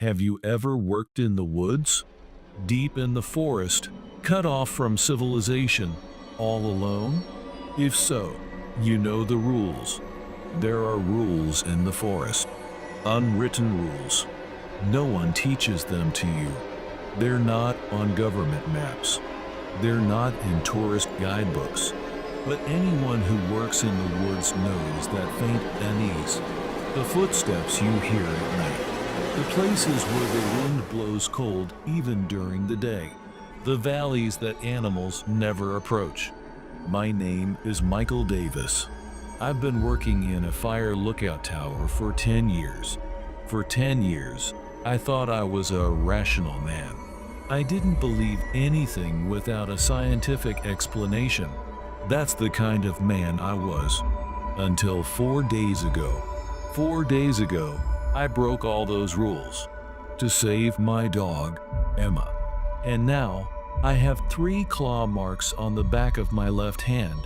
Have you ever worked in the woods? Deep in the forest, cut off from civilization, all alone? If so, you know the rules. There are rules in the forest. Unwritten rules. No one teaches them to you. They're not on government maps. They're not in tourist guidebooks. But anyone who works in the woods knows that faint unease, the footsteps you hear at night, the places where the wind blows cold even during the day, the valleys that animals never approach. My name is Michael Davis. I've been working in a fire lookout tower for 10 years. For 10 years, I thought I was a rational man. I didn't believe anything without a scientific explanation. That's the kind of man I was. Until 4 days ago. 4 days ago, I broke all those rules to save my dog, Emma. And now, I have 3 claw marks on the back of my left hand.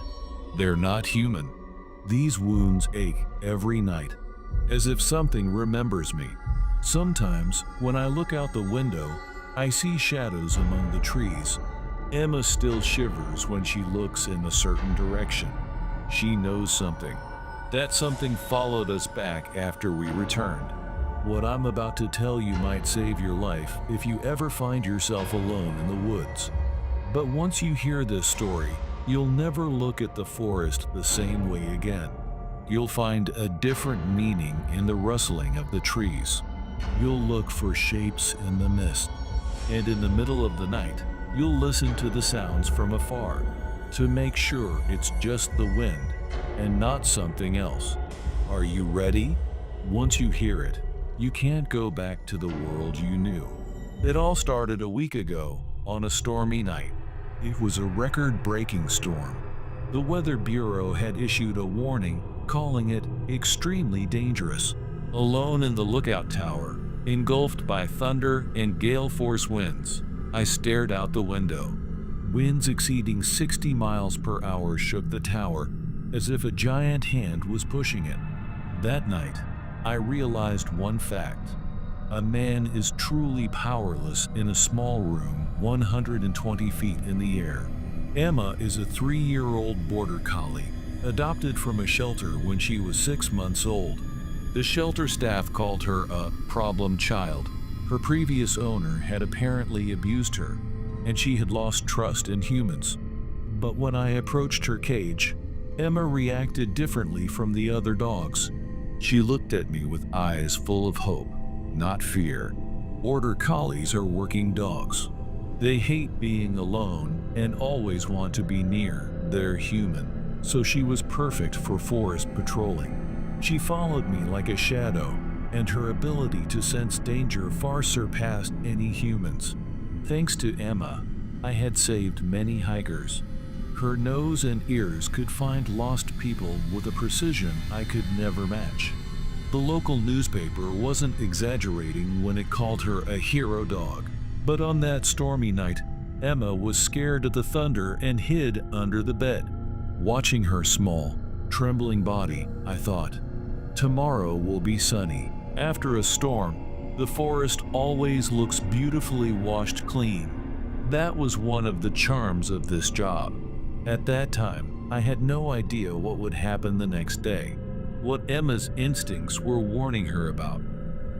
They're not human. These wounds ache every night, as if something remembers me. Sometimes, when I look out the window, I see shadows among the trees. Emma still shivers when she looks in a certain direction. She knows something. That something followed us back after we returned. What I'm about to tell you might save your life if you ever find yourself alone in the woods. But once you hear this story, you'll never look at the forest the same way again. You'll find a different meaning in the rustling of the trees. You'll look for shapes in the mist. And in the middle of the night, you'll listen to the sounds from afar to make sure it's just the wind and not something else. Are you ready? Once you hear it, you can't go back to the world you knew. It all started a week ago on a stormy night. It was a record-breaking storm. The Weather Bureau had issued a warning calling it extremely dangerous. Alone in the lookout tower, engulfed by thunder and gale-force winds, I stared out the window. Winds exceeding 60 miles per hour shook the tower as if a giant hand was pushing it. That night, I realized one fact. A man is truly powerless in a small room 120 feet in the air. Emma is a 3-year-old border collie, adopted from a shelter when she was 6 months old. The shelter staff called her a problem child. Her previous owner had apparently abused her, and she had lost trust in humans. But when I approached her cage, Emma reacted differently from the other dogs. She looked at me with eyes full of hope, not fear. Border collies are working dogs. They hate being alone and always want to be near their human, so she was perfect for forest patrolling. She followed me like a shadow, and her ability to sense danger far surpassed any humans. Thanks to Emma, I had saved many hikers. Her nose and ears could find lost people with a precision I could never match. The local newspaper wasn't exaggerating when it called her a hero dog. But on that stormy night, Emma was scared of the thunder and hid under the bed. Watching her small, trembling body, I thought, tomorrow will be sunny. After a storm, the forest always looks beautifully washed clean. That was one of the charms of this job. At that time, I had no idea what would happen the next day, what Emma's instincts were warning her about.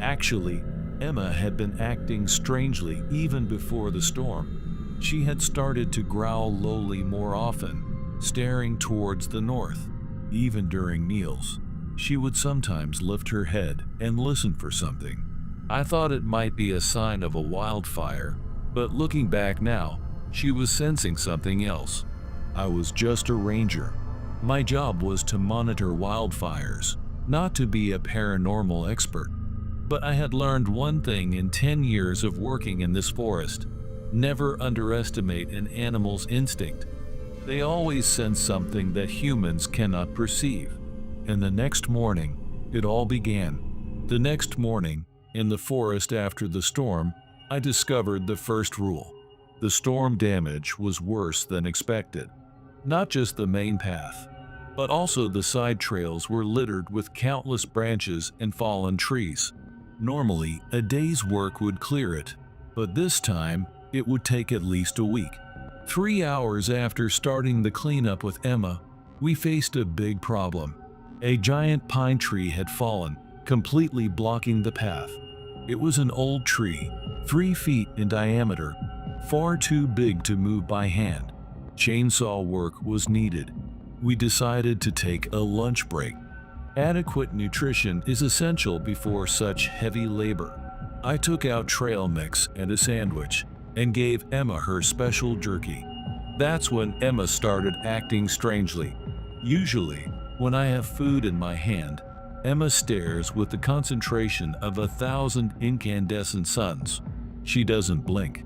Actually, Emma had been acting strangely even before the storm. She had started to growl lowly more often, staring towards the north. Even during meals, she would sometimes lift her head and listen for something. I thought it might be a sign of a wildfire, but looking back now, she was sensing something else. I was just a ranger. My job was to monitor wildfires, not to be a paranormal expert. But I had learned one thing in 10 years of working in this forest. Never underestimate an animal's instinct. They always sense something that humans cannot perceive. And the next morning, it all began. The next morning, in the forest after the storm, I discovered the first rule. The storm damage was worse than expected. Not just the main path, but also the side trails were littered with countless branches and fallen trees. Normally, a day's work would clear it, but this time it would take at least a week. 3 hours after starting the cleanup with Emma, we faced a big problem. A giant pine tree had fallen, completely blocking the path. It was an old tree, 3 feet in diameter, far too big to move by hand. Chainsaw work was needed. We decided to take a lunch break. Adequate nutrition is essential before such heavy labor. I took out trail mix and a sandwich and gave Emma her special jerky. That's when Emma started acting strangely. Usually, when I have food in my hand, Emma stares with the concentration of 1,000 incandescent suns. She doesn't blink,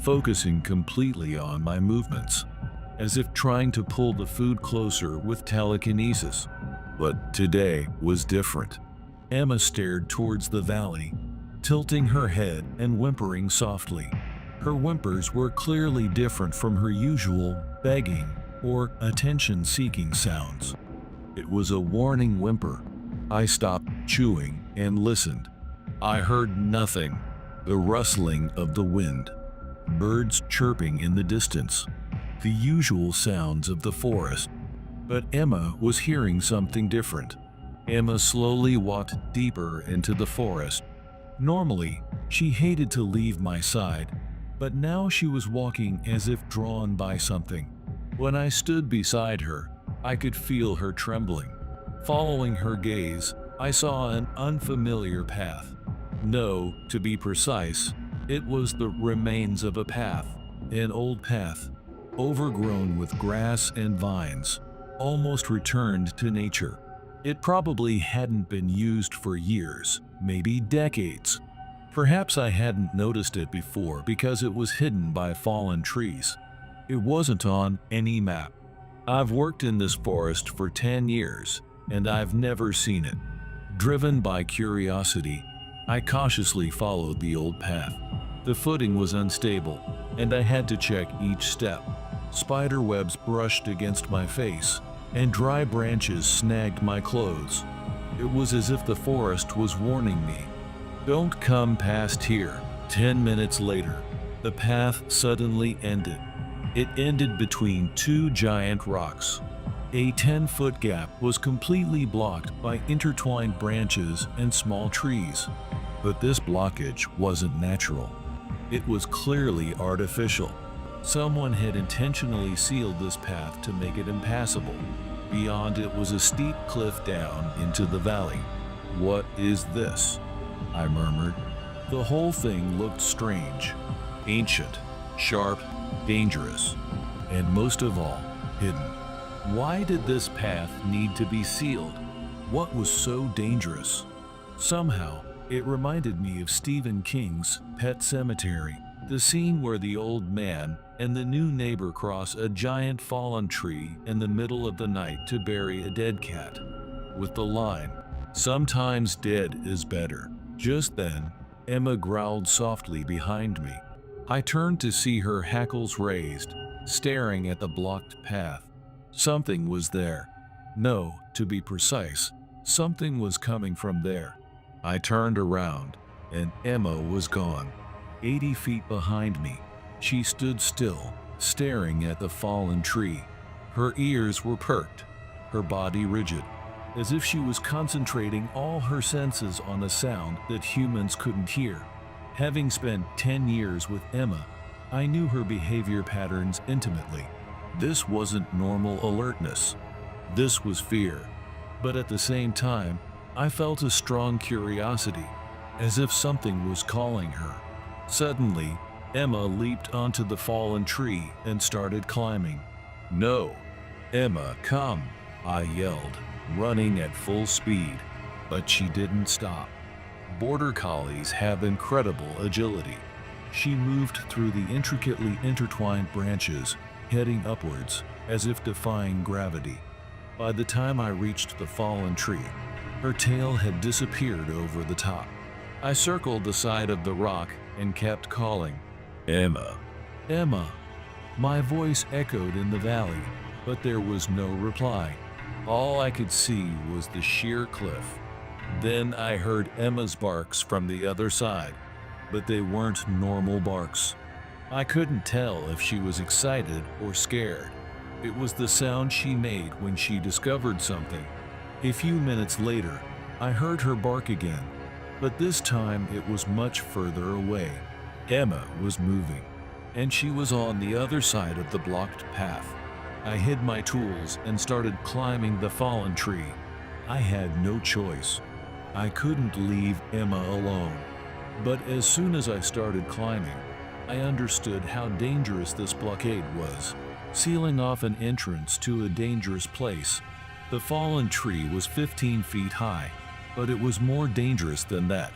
focusing completely on my movements, as if trying to pull the food closer with telekinesis. But today was different. Emma stared towards the valley, tilting her head and whimpering softly. Her whimpers were clearly different from her usual begging or attention-seeking sounds. It was a warning whimper. I stopped chewing and listened. I heard nothing. The rustling of the wind, birds chirping in the distance, the usual sounds of the forest. But Emma was hearing something different. Emma slowly walked deeper into the forest. Normally, she hated to leave my side, but now she was walking as if drawn by something. When I stood beside her, I could feel her trembling. Following her gaze, I saw an unfamiliar path. No, to be precise, it was the remains of a path, an old path, overgrown with grass and vines, almost returned to nature. It probably hadn't been used for years, maybe decades. Perhaps I hadn't noticed it before because it was hidden by fallen trees. It wasn't on any map. I've worked in this forest for 10 years, and I've never seen it. Driven by curiosity, I cautiously followed the old path. The footing was unstable, and I had to check each step. Spider webs brushed against my face, and dry branches snagged my clothes. It was as if the forest was warning me. Don't come past here. 10 minutes later, the path suddenly ended. It ended between 2 giant rocks. A 10-foot gap was completely blocked by intertwined branches and small trees. But this blockage wasn't natural. It was clearly artificial. Someone had intentionally sealed this path to make it impassable. Beyond it was a steep cliff down into the valley. "What is this?" I murmured. The whole thing looked strange, ancient, sharp, dangerous, and most of all, hidden. Why did this path need to be sealed? What was so dangerous? Somehow, it reminded me of Stephen King's Pet Sematary, the scene where the old man and the new neighbor cross a giant fallen tree in the middle of the night to bury a dead cat, with the line, "Sometimes dead is better." Just then, Emma growled softly behind me. I turned to see her hackles raised, staring at the blocked path. Something was there. No, to be precise, something was coming from there. I turned around, and Emma was gone. 80 feet behind me, she stood still, staring at the fallen tree. Her ears were perked, her body rigid, as if she was concentrating all her senses on a sound that humans couldn't hear. Having spent 10 years with Emma, I knew her behavior patterns intimately. This wasn't normal alertness. This was fear. But at the same time, I felt a strong curiosity, as if something was calling her. Suddenly, Emma leaped onto the fallen tree and started climbing. "No! Emma, come!" I yelled, running at full speed. But she didn't stop. Border collies have incredible agility. She moved through the intricately intertwined branches, heading upwards, as if defying gravity. By the time I reached the fallen tree, her tail had disappeared over the top. I circled the side of the rock and kept calling, "Emma! Emma!" My voice echoed in the valley, but there was no reply. All I could see was the sheer cliff, Then I heard Emma's barks from the other side, but they weren't normal barks. I couldn't tell if she was excited or scared. It was the sound she made when she discovered something. A few minutes later, I heard her bark again, but this time it was much further away. Emma was moving, and she was on the other side of the blocked path. I hid my tools and started climbing the fallen tree. I had no choice. I couldn't leave Emma alone. But as soon as I started climbing, I understood how dangerous this blockade was, sealing off an entrance to a dangerous place. The fallen tree was 15 feet high, but it was more dangerous than that.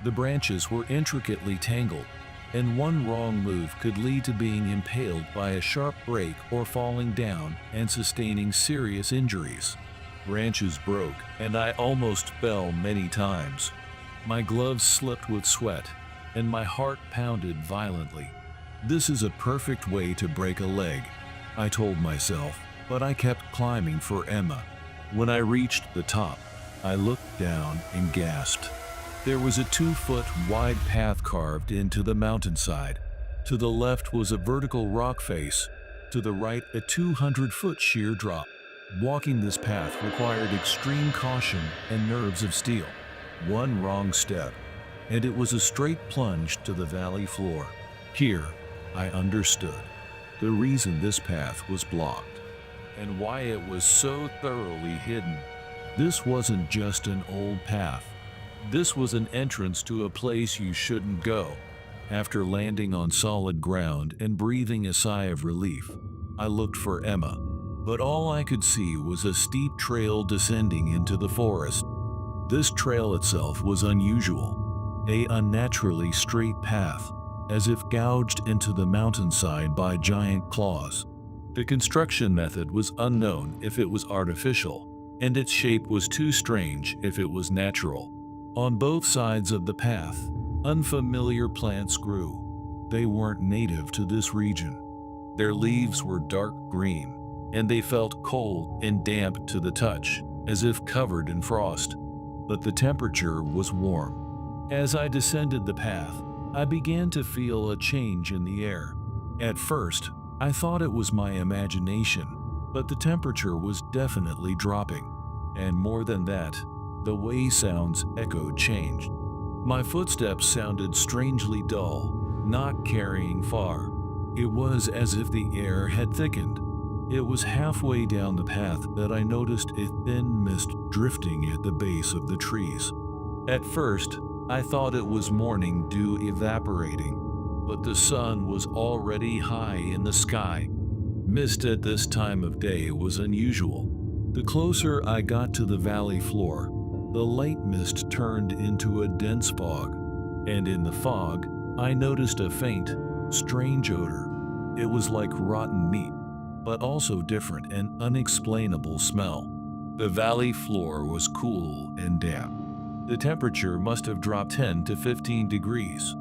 The branches were intricately tangled, and one wrong move could lead to being impaled by a sharp break or falling down and sustaining serious injuries. Branches broke, and I almost fell many times. My gloves slipped with sweat, and my heart pounded violently. This is a perfect way to break a leg, I told myself, but I kept climbing for Emma. When I reached the top, I looked down and gasped. There was a 2-foot wide path carved into the mountainside. To the left was a vertical rock face, to the right a 200-foot sheer drop. Walking this path required extreme caution and nerves of steel. One wrong step, and it was a straight plunge to the valley floor. Here, I understood the reason this path was blocked, and why it was so thoroughly hidden. This wasn't just an old path. This was an entrance to a place you shouldn't go. After landing on solid ground and breathing a sigh of relief, I looked for Emma, but all I could see was a steep trail descending into the forest. This trail itself was unusual, an unnaturally straight path, as if gouged into the mountainside by giant claws. The construction method was unknown if it was artificial, and its shape was too strange if it was natural. On both sides of the path, unfamiliar plants grew. They weren't native to this region. Their leaves were dark green, and they felt cold and damp to the touch, as if covered in frost. But the temperature was warm. As I descended the path, I began to feel a change in the air. At first, I thought it was my imagination, but the temperature was definitely dropping. And more than that, the way sounds echoed changed. My footsteps sounded strangely dull, not carrying far. It was as if the air had thickened. It was halfway down the path that I noticed a thin mist drifting at the base of the trees. At first, I thought it was morning dew evaporating, but the sun was already high in the sky. Mist at this time of day was unusual. The closer I got to the valley floor, the light mist turned into a dense fog, and in the fog, I noticed a faint, strange odor. It was like rotten meat, but also different and unexplainable smell. The valley floor was cool and damp. The temperature must have dropped 10 to 15 degrees.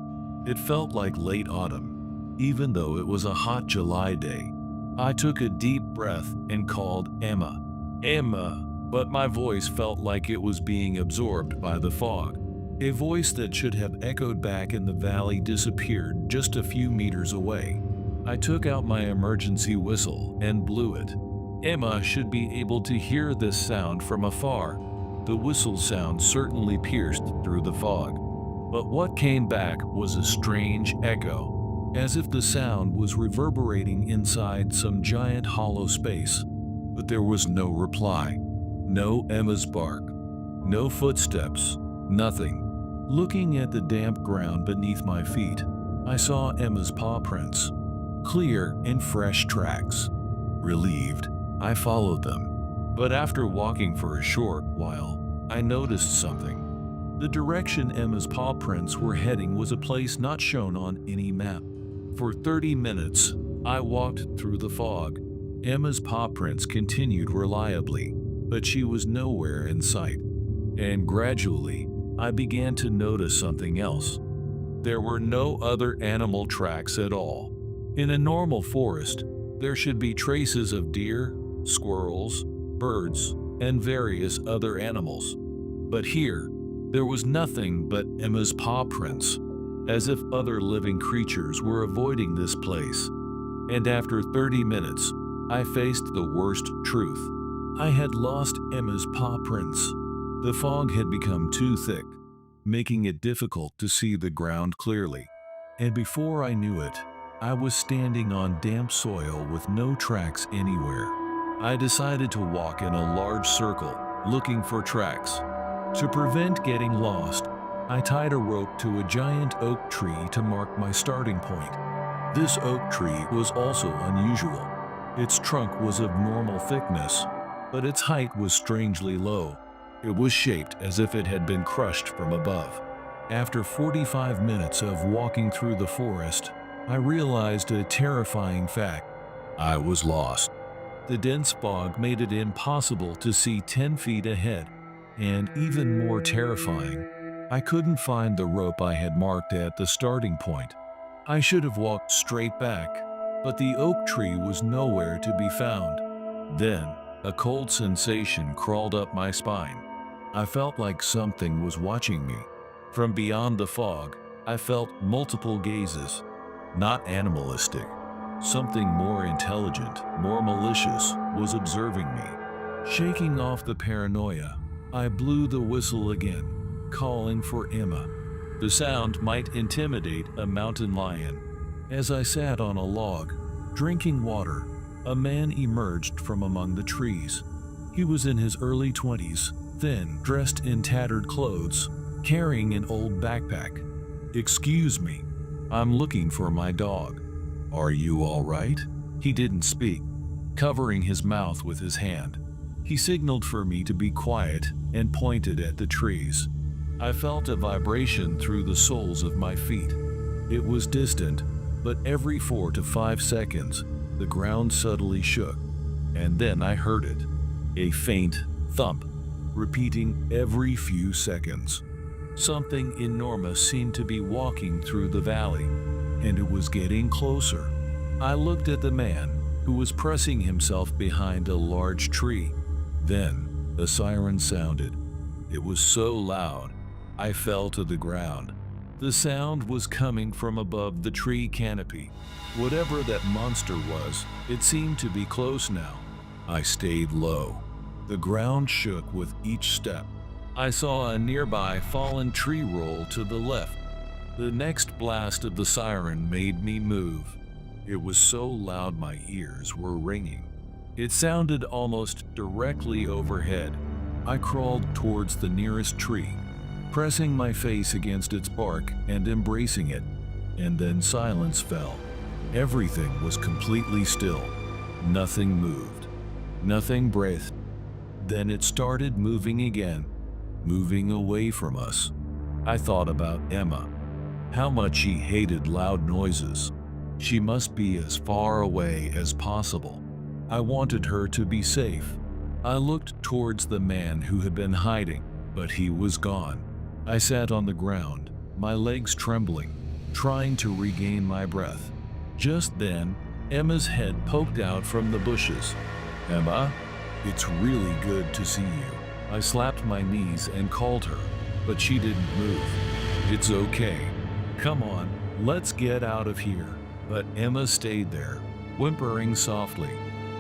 It felt like late autumn, even though it was a hot July day. I took a deep breath and called Emma. Emma, but my voice felt like it was being absorbed by the fog. A voice that should have echoed back in the valley disappeared just a few meters away. I took out my emergency whistle and blew it. Emma should be able to hear this sound from afar. The whistle sound certainly pierced through the fog. But what came back was a strange echo, as if the sound was reverberating inside some giant hollow space. But there was no reply. No Emma's bark. No footsteps. Nothing. Looking at the damp ground beneath my feet, I saw Emma's paw prints. Clear and fresh tracks. Relieved, I followed them. But after walking for a short while, I noticed something. The direction Emma's paw prints were heading was a place not shown on any map. For 30 minutes, I walked through the fog. Emma's paw prints continued reliably, but she was nowhere in sight. And gradually, I began to notice something else. There were no other animal tracks at all. In a normal forest, there should be traces of deer, squirrels, birds, and various other animals. But here, there was nothing but Emma's paw prints, as if other living creatures were avoiding this place. And after 30 minutes, I faced the worst truth. I had lost Emma's paw prints. The fog had become too thick, making it difficult to see the ground clearly. And before I knew it, I was standing on damp soil with no tracks anywhere. I decided to walk in a large circle, looking for tracks. To prevent getting lost, I tied a rope to a giant oak tree to mark my starting point. This oak tree was also unusual. Its trunk was of normal thickness, but its height was strangely low. It was shaped as if it had been crushed from above. After 45 minutes of walking through the forest, I realized a terrifying fact. I was lost. The dense fog made it impossible to see 10 feet ahead, and even more terrifying, I couldn't find the rope I had marked at the starting point. I should have walked straight back, but the oak tree was nowhere to be found. Then, a cold sensation crawled up my spine. I felt like something was watching me. From beyond the fog, I felt multiple gazes. Not animalistic. Something more intelligent, more malicious, was observing me. Shaking off the paranoia, I blew the whistle again, calling for Emma. The sound might intimidate a mountain lion. As I sat on a log, drinking water, a man emerged from among the trees. He was in his early 20s, thin, dressed in tattered clothes, carrying an old backpack. "Excuse me, I'm looking for my dog. Are you all right?" He didn't speak, covering his mouth with his hand. He signaled for me to be quiet and pointed at the trees. I felt a vibration through the soles of my feet. It was distant, but every 4 to 5 seconds, the ground subtly shook, and then I heard it, a faint thump, repeating every few seconds. Something enormous seemed to be walking through the valley, and it was getting closer. I looked at the man, who was pressing himself behind a large tree. Then, the siren sounded. It was so loud, I fell to the ground. The sound was coming from above the tree canopy. Whatever that monster was, it seemed to be close now. I stayed low. The ground shook with each step. I saw a nearby fallen tree roll to the left. The next blast of the siren made me move. It was so loud my ears were ringing. It sounded almost directly overhead. I crawled towards the nearest tree, pressing my face against its bark and embracing it, and then silence fell. Everything was completely still. Nothing moved. Nothing breathed. Then it started moving again, moving away from us. I thought about Emma. How much she hated loud noises. She must be as far away as possible. I wanted her to be safe. I looked towards the man who had been hiding, but he was gone. I sat on the ground, my legs trembling, trying to regain my breath. Just then, Emma's head poked out from the bushes. "Emma, it's really good to see you." I slapped my knees and called her, but she didn't move. "It's okay. Come on, let's get out of here." But Emma stayed there, whimpering softly.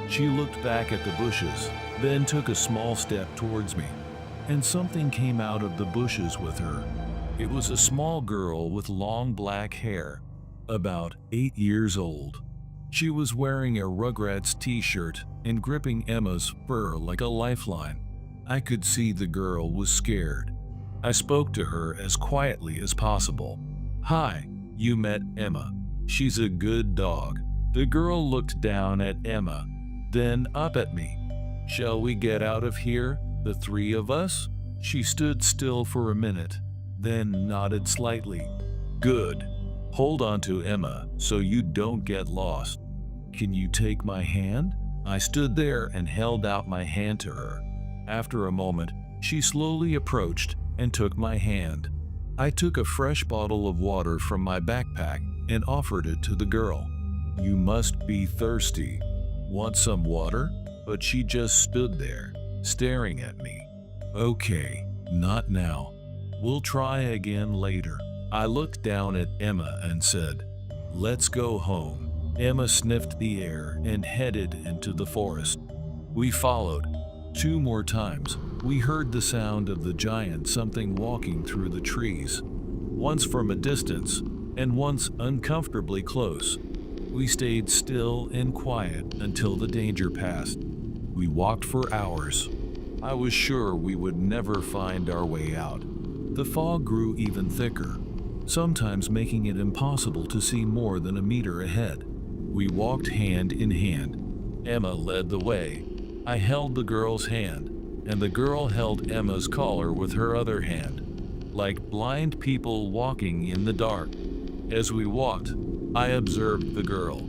She looked back at the bushes, then took a small step towards me, and something came out of the bushes with her. It was a small girl with long black hair, about 8 years old. She was wearing a Rugrats t-shirt and gripping Emma's fur like a lifeline. I could see the girl was scared. I spoke to her as quietly as possible. "Hi, you met Emma. She's a good dog." The girl looked down at Emma, then up at me. "Shall we get out of here, the 3 of us?" She stood still for a minute, then nodded slightly. "Good. Hold on to Emma so you don't get lost. Can you take my hand?" I stood there and held out my hand to her. After a moment, she slowly approached and took my hand. I took a fresh bottle of water from my backpack and offered it to the girl. "You must be thirsty. Want some water?" But she just stood there, staring at me. "Okay, Not now. We'll try again later. I looked down at Emma and said, "Let's go home." Emma sniffed the air and headed into the forest. We followed. 2 more times, we heard the sound of the giant something walking through the trees, once from a distance and once uncomfortably close. We stayed still and quiet until the danger passed. We walked for hours. I was sure we would never find our way out. The fog grew even thicker, sometimes making it impossible to see more than a meter ahead. We walked hand in hand. Emma led the way. I held the girl's hand, and the girl held Emma's collar with her other hand, like blind people walking in the dark. As we walked, I observed the girl.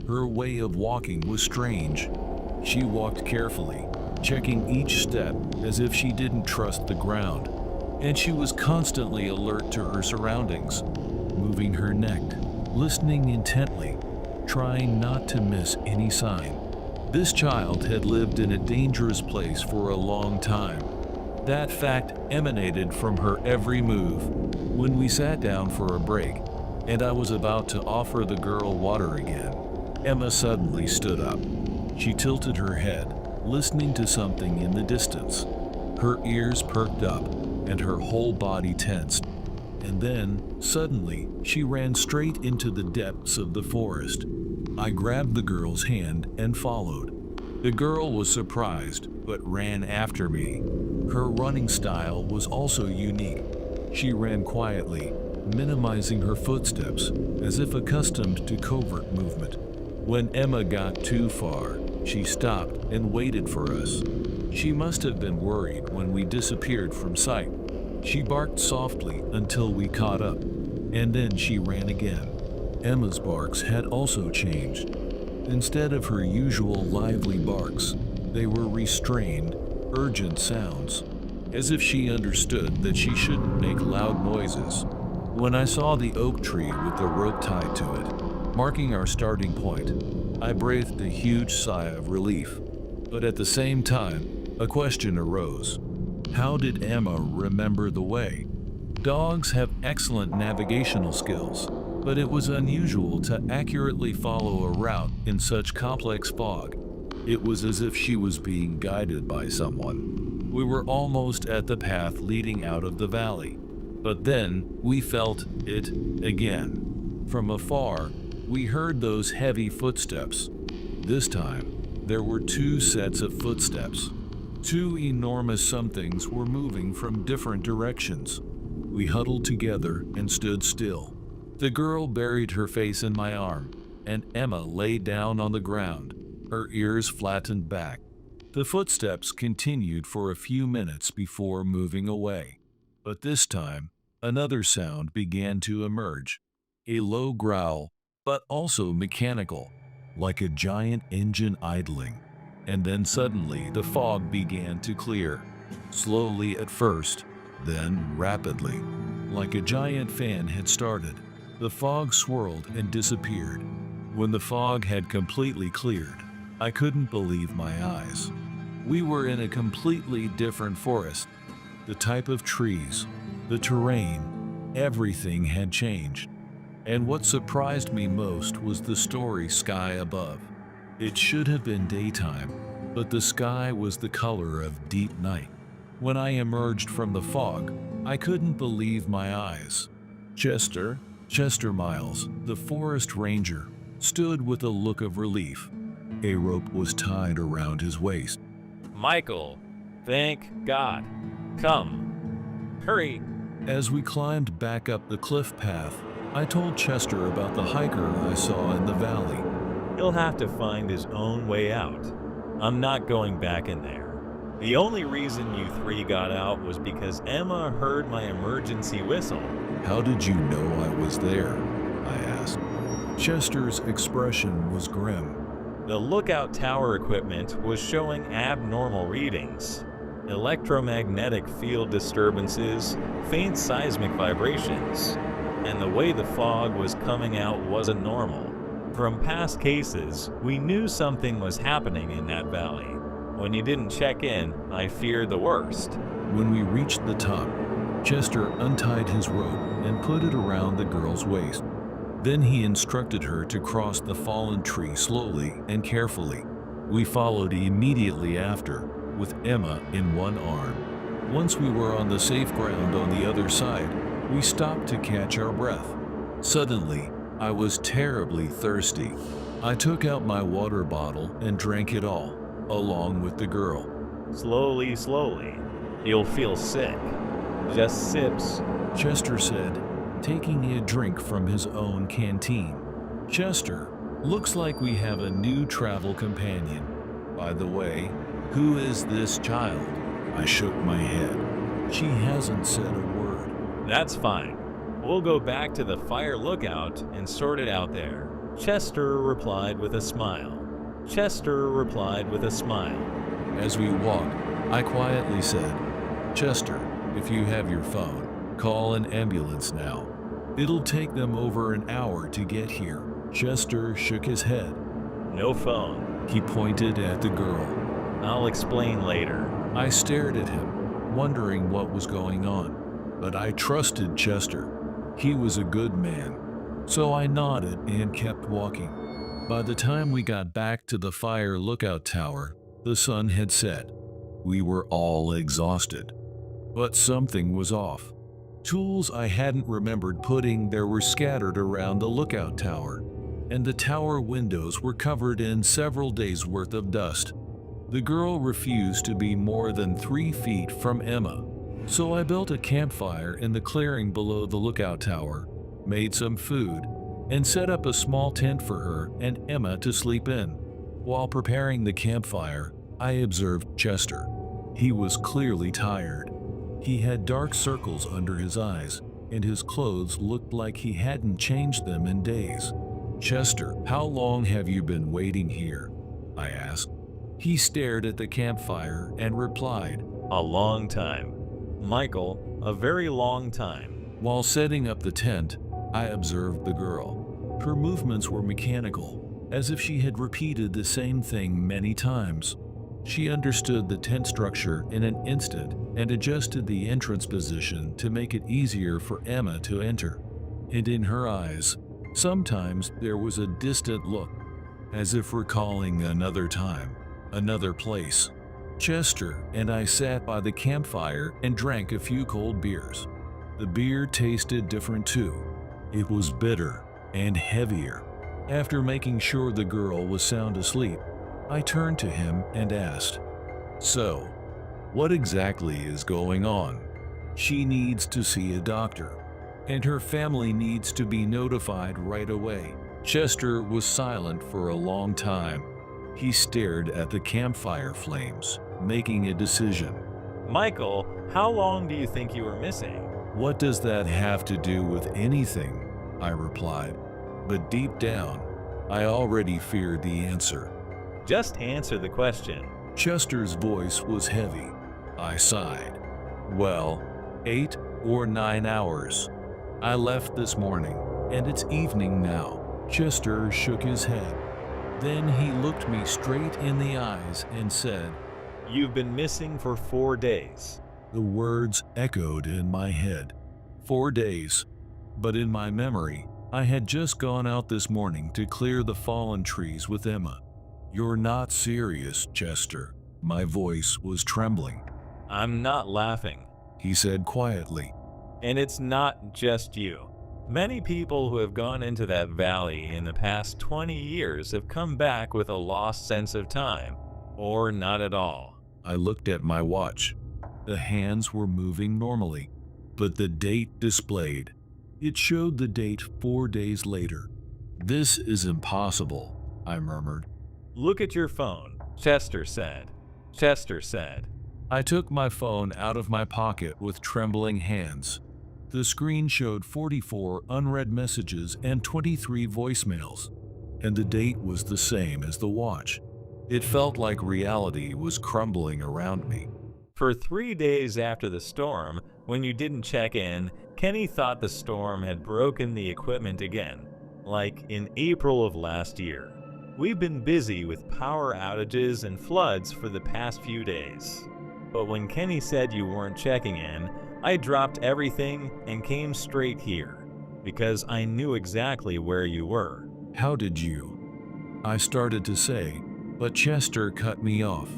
Her way of walking was strange. She walked carefully, checking each step as if she didn't trust the ground, and she was constantly alert to her surroundings, moving her neck, listening intently, trying not to miss any sign. This child had lived in a dangerous place for a long time. That fact emanated from her every move. When we sat down for a break, and I was about to offer the girl water again, Emma suddenly stood up. She tilted her head, listening to something in the distance. Her ears perked up, and her whole body tensed. And then, suddenly, she ran straight into the depths of the forest. I grabbed the girl's hand and followed. The girl was surprised, but ran after me. Her running style was also unique. She ran quietly, minimizing her footsteps, as if accustomed to covert movement. When Emma got too far, she stopped and waited for us. She must have been worried when we disappeared from sight. She barked softly until we caught up, and then she ran again. Emma's barks had also changed. Instead of her usual lively barks, they were restrained, urgent sounds, as if she understood that she shouldn't make loud noises. When I saw the oak tree with the rope tied to it, marking our starting point, I breathed a huge sigh of relief. But at the same time, a question arose. How did Emma remember the way? Dogs have excellent navigational skills, but it was unusual to accurately follow a route in such complex fog. It was as if she was being guided by someone. We were almost at the path leading out of the valley, but then we felt it again. From afar, we heard those heavy footsteps. This time, there were 2 sets of footsteps. 2 enormous somethings were moving from different directions. We huddled together and stood still. The girl buried her face in my arm, and Emma lay down on the ground, her ears flattened back. The footsteps continued for a few minutes before moving away. But this time, another sound began to emerge. A low growl, but also mechanical, like a giant engine idling. And then suddenly the fog began to clear, slowly at first, then rapidly. Like a giant fan had started, the fog swirled and disappeared. When the fog had completely cleared, I couldn't believe my eyes. We were in a completely different forest. The type of trees, the terrain, everything had changed. And what surprised me most was the starry sky above. It should have been daytime, but the sky was the color of deep night. When I emerged from the fog, I couldn't believe my eyes. Chester Miles, the forest ranger, stood with a look of relief. A rope was tied around his waist. Michael, thank God. Come. Hurry. As we climbed back up the cliff path, I told Chester about the hiker I saw in the valley. He'll have to find his own way out. I'm not going back in there. The only reason you 3 got out was because Emma heard my emergency whistle. How did you know I was there? I asked. Chester's expression was grim. The lookout tower equipment was showing abnormal readings. Electromagnetic field disturbances, faint seismic vibrations, and the way the fog was coming out wasn't normal. From past cases, we knew something was happening in that valley. When you didn't check in, I feared the worst. When we reached the top, Chester untied his rope and put it around the girl's waist. Then he instructed her to cross the fallen tree slowly and carefully. We followed immediately after, with Emma in one arm. Once we were on the safe ground on the other side, we stopped to catch our breath. Suddenly, I was terribly thirsty. I took out my water bottle and drank it all, along with the girl. Slowly, slowly. You'll feel sick. Just sips. Chester said, taking a drink from his own canteen. Chester, looks like we have a new travel companion. By the way, who is this child? I shook my head. She hasn't said a word. That's fine. We'll go back to the fire lookout and sort it out there. Chester replied with a smile. Chester replied with a smile. As we walked, I quietly said, Chester, if you have your phone, call an ambulance now. It'll take them over an hour to get here. Chester shook his head. No phone. He pointed at the girl. I'll explain later. I stared at him, wondering what was going on. But I trusted Chester. He was a good man. So I nodded and kept walking. By the time we got back to the fire lookout tower, the sun had set. We were all exhausted. But something was off. Tools I hadn't remembered putting there were scattered around the lookout tower, and the tower windows were covered in several days' worth of dust. The girl refused to be more than 3 feet from Emma, so I built a campfire in the clearing below the lookout tower, made some food, and set up a small tent for her and Emma to sleep in. While preparing the campfire, I observed Chester. He was clearly tired. He had dark circles under his eyes, and his clothes looked like he hadn't changed them in days. Chester, how long have you been waiting here? I asked. He stared at the campfire and replied, A long time. Michael, a very long time. While setting up the tent, I observed the girl. Her movements were mechanical, as if she had repeated the same thing many times. She understood the tent structure in an instant and adjusted the entrance position to make it easier for Emma to enter. And in her eyes, sometimes there was a distant look, as if recalling another time, another place. Chester and I sat by the campfire and drank a few cold beers. The beer tasted different too. It was bitter and heavier. After making sure the girl was sound asleep, I turned to him and asked, So, what exactly is going on? She needs to see a doctor, and her family needs to be notified right away. Chester was silent for a long time. He stared at the campfire flames, making a decision. Michael, how long do you think you were missing? What does that have to do with anything? I replied. But deep down, I already feared the answer. Just answer the question. Chester's voice was heavy. I sighed. Well, 8 or 9 hours. I left this morning, and it's evening now. Chester shook his head. Then he looked me straight in the eyes and said, You've been missing for 4 days. The words echoed in my head. 4 days. But in my memory, I had just gone out this morning to clear the fallen trees with Emma. You're not serious, Chester. My voice was trembling. I'm not laughing, he said quietly. And it's not just you. Many people who have gone into that valley in the past 20 years have come back with a lost sense of time, or not at all. I looked at my watch. The hands were moving normally, but the date displayed. It showed the date 4 days later. This is impossible, I murmured. Look at your phone, Chester said. Chester said. I took my phone out of my pocket with trembling hands. The screen showed 44 unread messages and 23 voicemails, and the date was the same as the watch. It felt like reality was crumbling around me. For 3 days after the storm, when you didn't check in, Kenny thought the storm had broken the equipment again, like in April of last year. We've been busy with power outages and floods for the past few days. But when Kenny said you weren't checking in, I dropped everything and came straight here, because I knew exactly where you were. How did you? I started to say, but Chester cut me off.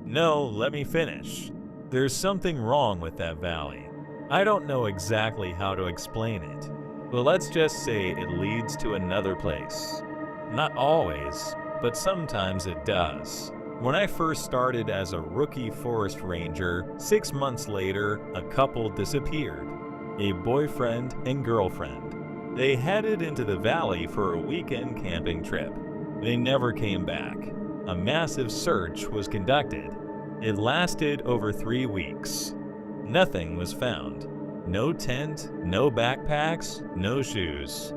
No, let me finish. There's something wrong with that valley. I don't know exactly how to explain it, but let's just say it leads to another place. Not always, but sometimes it does. When I first started as a rookie forest ranger, 6 months later, a couple disappeared. A boyfriend and girlfriend. They headed into the valley for a weekend camping trip. They never came back. A massive search was conducted. It lasted over 3 weeks. Nothing was found. No tent, no backpacks, no shoes.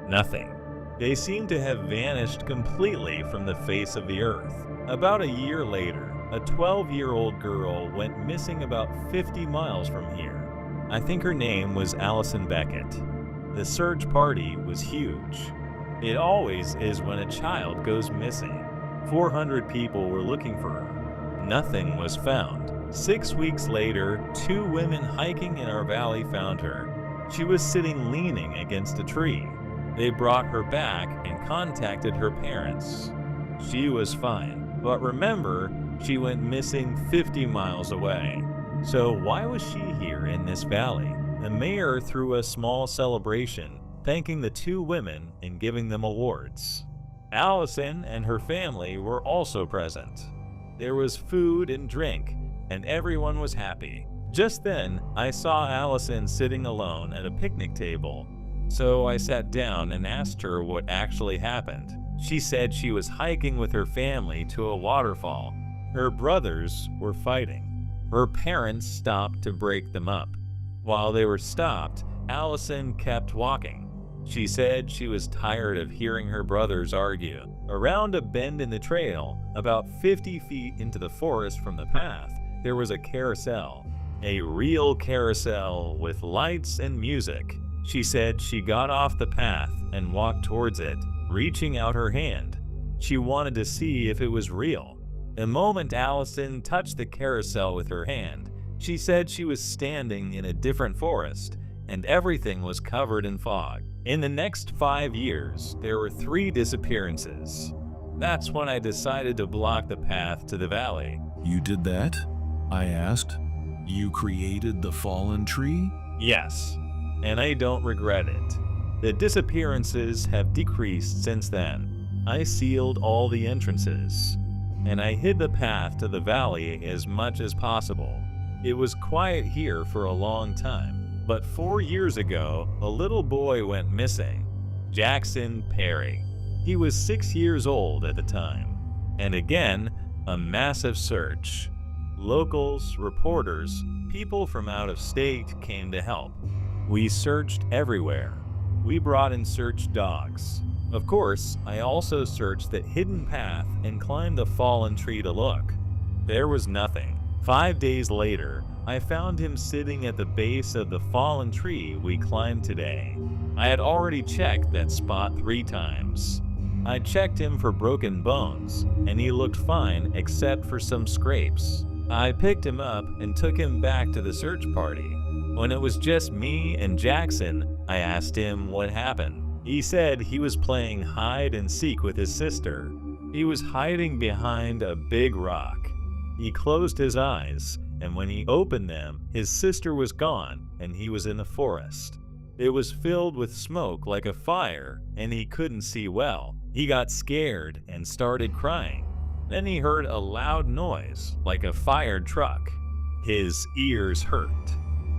Nothing. They seemed to have vanished completely from the face of the earth. About a year later, a 12-year-old girl went missing about 50 miles from here. I think her name was Allison Beckett. The search party was huge. It always is when a child goes missing. 400 people were looking for her. Nothing was found. 6 weeks later, 2 women hiking in our valley found her. She was sitting leaning against a tree. They brought her back and contacted her parents. She was fine. But remember, she went missing 50 miles away. So why was she here in this valley? The mayor threw a small celebration, thanking the 2 women and giving them awards. Allison and her family were also present. There was food and drink, and everyone was happy. Just then, I saw Allison sitting alone at a picnic table. So I sat down and asked her what actually happened. She said she was hiking with her family to a waterfall. Her brothers were fighting. Her parents stopped to break them up. While they were stopped, Allison kept walking. She said she was tired of hearing her brothers argue. Around a bend in the trail, about 50 feet into the forest from the path, there was a carousel. A real carousel with lights and music. She said she got off the path and walked towards it, reaching out her hand. She wanted to see if it was real. The moment Allison touched the carousel with her hand, she said she was standing in a different forest, and everything was covered in fog. In the next 5 years, there were 3 disappearances. That's when I decided to block the path to the valley. You did that? I asked. You created the fallen tree? Yes, and I don't regret it. The disappearances have decreased since then. I sealed all the entrances, and I hid the path to the valley as much as possible. It was quiet here for a long time, but 4 years ago, a little boy went missing. Jackson Perry. He was 6 years old at the time. And again, a massive search. Locals, reporters, people from out of state came to help. We searched everywhere. We brought in search dogs. Of course, I also searched that hidden path and climbed the fallen tree to look. There was nothing. 5 days later, I found him sitting at the base of the fallen tree we climbed today. I had already checked that spot 3 times. I checked him for broken bones, and he looked fine except for some scrapes. I picked him up and took him back to the search party. When it was just me and Jackson, I asked him what happened. He said he was playing hide and seek with his sister. He was hiding behind a big rock. He closed his eyes, and when he opened them, his sister was gone and he was in the forest. It was filled with smoke like a fire, and he couldn't see well. He got scared and started crying. Then he heard a loud noise, like a fire truck. His ears hurt.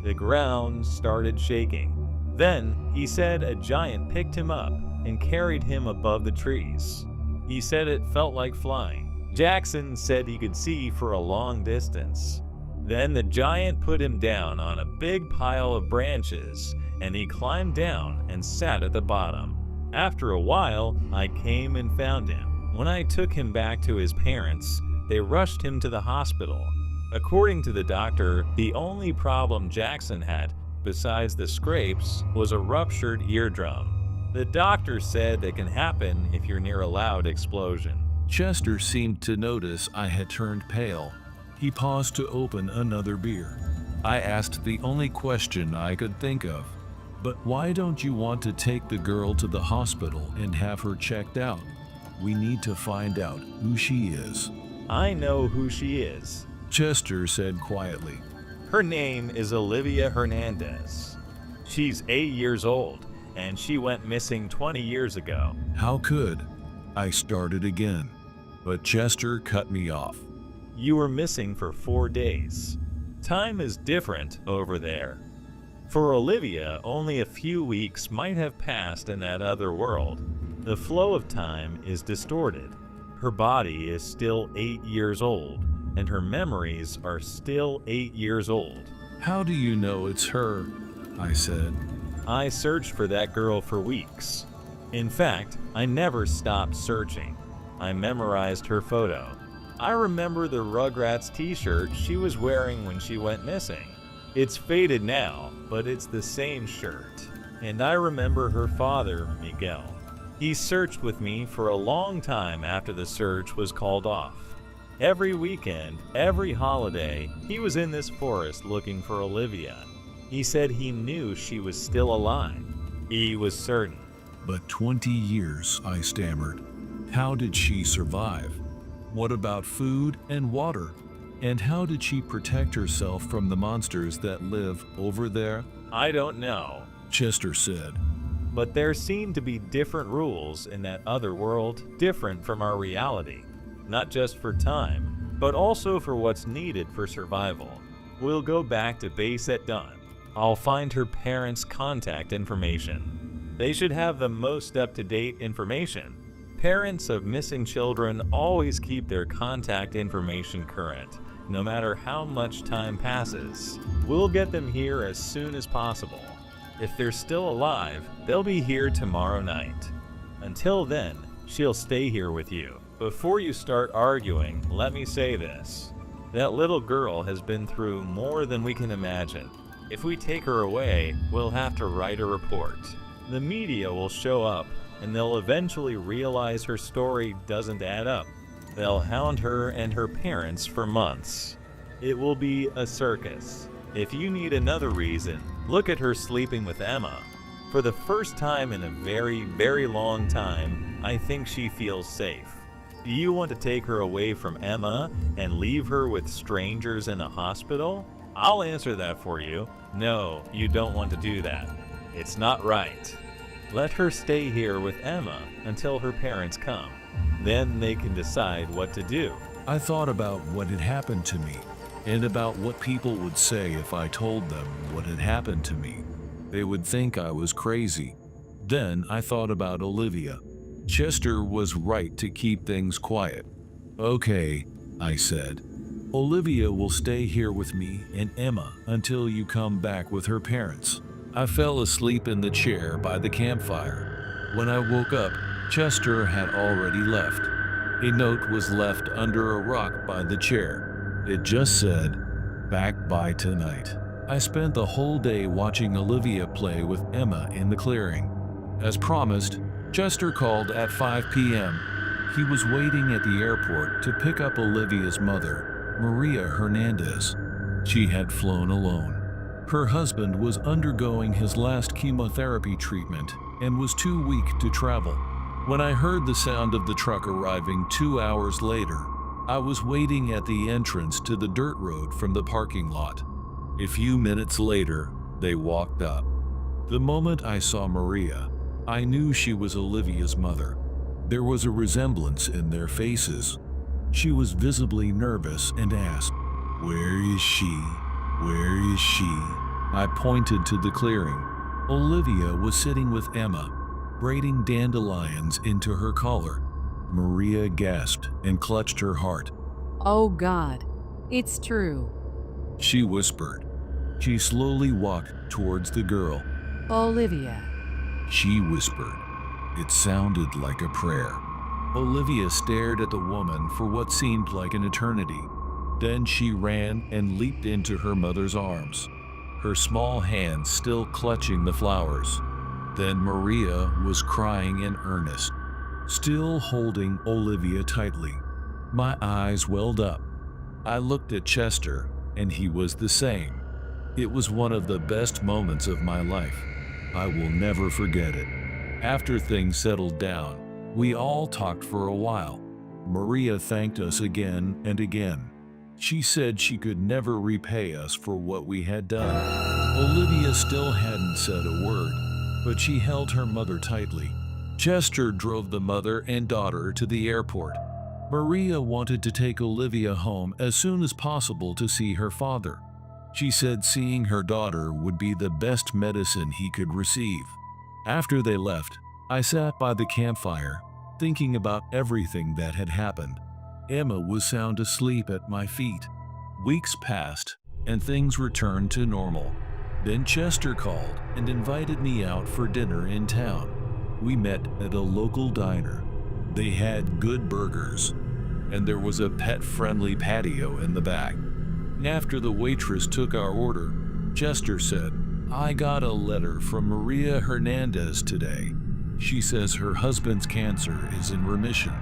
The ground started shaking. Then, he said a giant picked him up and carried him above the trees. He said it felt like flying. Jackson said he could see for a long distance. Then the giant put him down on a big pile of branches, and he climbed down and sat at the bottom. After a while, I came and found him. When I took him back to his parents, they rushed him to the hospital. According to the doctor, the only problem Jackson had, besides the scrapes, was a ruptured eardrum. The doctor said that can happen if you're near a loud explosion. Chester seemed to notice I had turned pale. He paused to open another beer. I asked the only question I could think of. But why don't you want to take the girl to the hospital and have her checked out? We need to find out who she is. I know who she is. Chester said quietly. Her name is Olivia Hernandez. She's 8 years old, and she went missing 20 years ago. How could? I started again, but Chester cut me off. You were missing for 4 days. Time is different over there. For Olivia, only a few weeks might have passed in that other world. The flow of time is distorted. Her body is still 8 years old, and her memories are still 8 years old. How do you know it's her? I said. I searched for that girl for weeks. In fact, I never stopped searching. I memorized her photo. I remember the Rugrats t-shirt she was wearing when she went missing. It's faded now, but it's the same shirt. And I remember her father, Miguel. He searched with me for a long time after the search was called off. Every weekend, every holiday, he was in this forest looking for Olivia. He said he knew she was still alive. He was certain. But 20 years, I stammered. How did she survive? What about food and water? And how did she protect herself from the monsters that live over there? I don't know, Chester said. but there seem to be different rules in that other world, different from our reality. Not just for time, but also for what's needed for survival. We'll go back to base at dawn. I'll find her parents' contact information. They should have the most up-to-date information. Parents of missing children always keep their contact information current, no matter how much time passes. We'll get them here as soon as possible. If they're still alive, they'll be here tomorrow night. Until then, she'll stay here with you. Before you start arguing, let me say this. That little girl has been through more than we can imagine. If we take her away, we'll have to write a report. The media will show up, and they'll eventually realize her story doesn't add up. They'll hound her and her parents for months. It will be a circus. If you need another reason, look at her sleeping with Emma. For the first time in a very, very long time, I think she feels safe. Do you want to take her away from Emma and leave her with strangers in a hospital? I'll answer that for you. No, you don't want to do that. It's not right. Let her stay here with Emma until her parents come. Then they can decide what to do. I thought about what had happened to me, and about what people would say if I told them what had happened to me. They would think I was crazy. Then I thought about Olivia. Chester was right to keep things quiet. Okay, I said. Olivia will stay here with me and Emma until you come back with her parents. I fell asleep in the chair by the campfire. When I woke up, Chester had already left. A note was left under a rock by the chair. It just said, "Back by tonight." I spent the whole day watching Olivia play with Emma in the clearing. As promised, Chester called at 5 p.m. He was waiting at the airport to pick up Olivia's mother, Maria Hernandez. She had flown alone. Her husband was undergoing his last chemotherapy treatment and was too weak to travel. When I heard the sound of the truck arriving 2 hours later, I was waiting at the entrance to the dirt road from the parking lot. A few minutes later, they walked up. The moment I saw Maria, I knew she was Olivia's mother. There was a resemblance in their faces. She was visibly nervous and asked, "Where is she? Where is she?" I pointed to the clearing. Olivia was sitting with Emma, braiding dandelions into her collar. Maria gasped and clutched her heart. Oh God, it's true. She whispered. She slowly walked towards the girl. Olivia. She whispered. It sounded like a prayer. Olivia stared at the woman for what seemed like an eternity. Then she ran and leaped into her mother's arms, her small hands still clutching the flowers. Then Maria was crying in earnest, still holding Olivia tightly. My eyes welled up. I looked at Chester, and he was the same. It was one of the best moments of my life. I will never forget it. After things settled down, we all talked for a while. Maria thanked us again and again. She said she could never repay us for what we had done. Olivia still hadn't said a word, but she held her mother tightly. Chester drove the mother and daughter to the airport. Maria wanted to take Olivia home as soon as possible to see her father. She said seeing her daughter would be the best medicine he could receive. After they left, I sat by the campfire, thinking about everything that had happened. Emma was sound asleep at my feet. Weeks passed, and things returned to normal. Then Chester called and invited me out for dinner in town. We met at a local diner. They had good burgers, and there was a pet-friendly patio in the back. After the waitress took our order, Chester said, "I got a letter from Maria Hernandez today. She says her husband's cancer is in remission,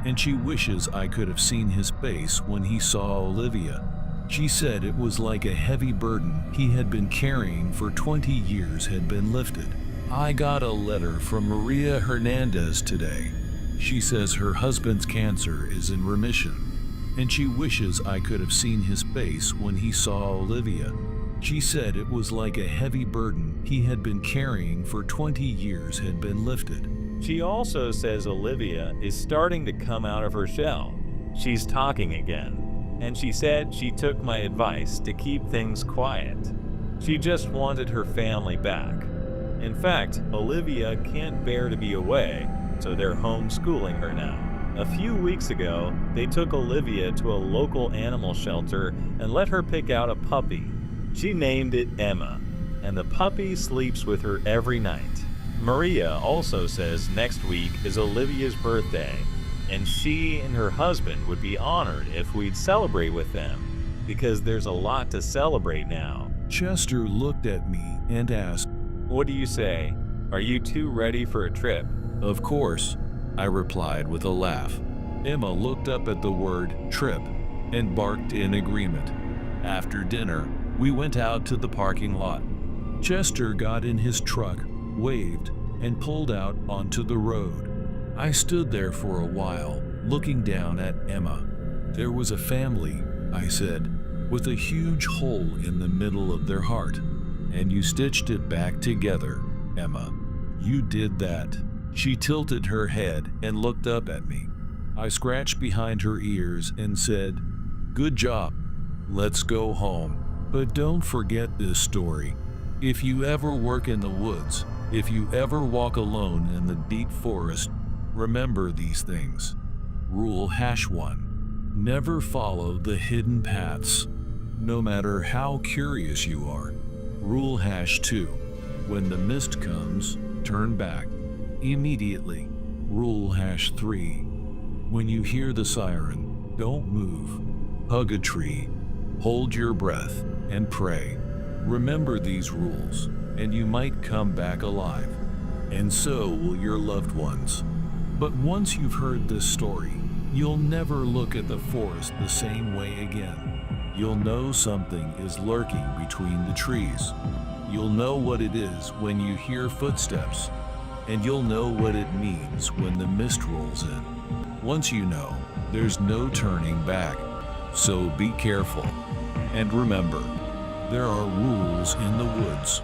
and she wishes I could have seen his face when he saw Olivia. She said it was like a heavy burden he had been carrying for 20 years had been lifted. I got a letter from Maria Hernandez today. She says her husband's cancer is in remission, and she wishes I could have seen his face when he saw Olivia. She said it was like a heavy burden he had been carrying for 20 years had been lifted." She also says Olivia is starting to come out of her shell. She's talking again, and she said she took my advice to keep things quiet. She just wanted her family back. In fact, Olivia can't bear to be away, so they're homeschooling her now. A few weeks ago, they took Olivia to a local animal shelter and let her pick out a puppy. She named it Emma, and the puppy sleeps with her every night. Maria also says next week is Olivia's birthday, and she and her husband would be honored if we'd celebrate with them, because there's a lot to celebrate now. Chester looked at me and asked, "What do you say? Are you two ready for a trip?" "Of course," I replied with a laugh. Emma looked up at the word trip and barked in agreement. After dinner, we went out to the parking lot. Chester got in his truck, waved, and pulled out onto the road. I stood there for a while, looking down at Emma. "There was a family," I said, "with a huge hole in the middle of their heart. And you stitched it back together, Emma. You did that." She tilted her head and looked up at me. I scratched behind her ears and said, "Good job. Let's go home. But don't forget this story. If you ever work in the woods, if you ever walk alone in the deep forest, remember these things. Rule #1. Never follow the hidden paths, no matter how curious you are. Rule #2. When the mist comes, turn back immediately. Rule #3. When you hear the siren, don't move. Hug a tree, hold your breath, and pray. Remember these rules, and you might come back alive. And so will your loved ones. But once you've heard this story, you'll never look at the forest the same way again. You'll know something is lurking between the trees. You'll know what it is when you hear footsteps, and you'll know what it means when the mist rolls in. Once you know, there's no turning back. So be careful, and remember, there are rules in the woods.